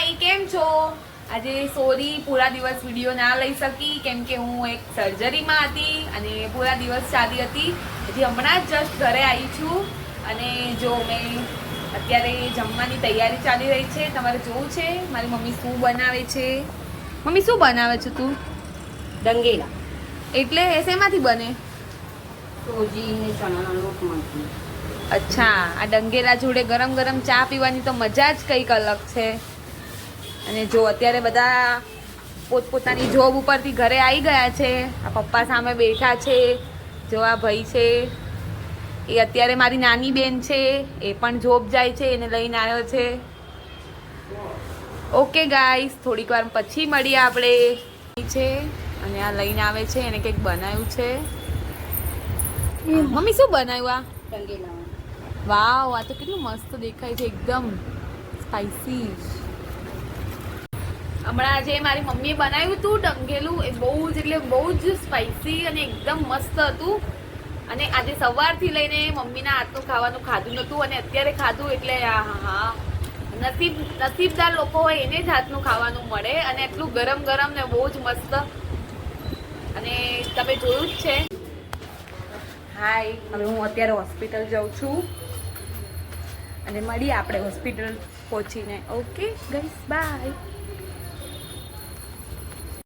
હાય, કેમ છો? આજે સોરી પૂરા દિવસ વિડીયો ના લઈ શકી કેમ કે હું એક સર્જરીમાં હતી અને પૂરા દિવસ ચાલી હતી. હજી હમણાં જ જસ્ટ ઘરે આવી છું અને જો મેં અત્યારે જમવાની તૈયારી ચાલી રહી છે. તમારે જોવું છે મારી મમ્મી શું બનાવે છે. મમ્મી શું બનાવે છે તું? ડંગેલા એટલે શેમાંથી બને? સોજી ને ચણાના લોટમાંથી. અચ્છા, આ ડંગેલા જોડે ગરમ ગરમ ચા પીવાની તો મજા જ કંઈક અલગ છે. અને જો અત્યારે બધા પોતપોતાની જોબ ઉપરથી ઘરે આવી ગયા છે. આ પપ્પા સામે બેઠા છે. જો આ ભાઈ છે એ અત્યારે મારી નાની બેન છે, એ પણ જોબ જાય છે, એને લઈને આવ્યો છે. ઓકે ગાઈસ, થોડીક વાર પછી મળીએ આપણે. છે અને આ લઈને આવે છે, એને કંઈક બનાવ્યું છે. મમ્મી શું બનાવ્યું આ? ડંગેલા વાવ, આ તો કેટલું મસ્ત દેખાય છે, એકદમ સ્પાઈસી. હમણાં જે મારી મમ્મીએ બનાવ્યું હતું ડંગેલું, એ બહુ જ એટલે બહુ જ સ્પાઈસી અને એકદમ મસ્ત હતું. અને આજે સવારથી લઈને મમ્મીના હાથનું ખાવાનું ખાધું નહોતું અને અત્યારે ખાધું એટલે હા, નસીબદાર લોકો હોય એને જ હાથનું ખાવાનું મળે અને એટલું ગરમ ગરમ ને બહુ જ મસ્ત. અને તમે જોયું જ છે. હાય, હવે હું અત્યારે હોસ્પિટલ જાઉં છું અને મળીએ આપણે હોસ્પિટલ પહોંચીને. Okay guys, by.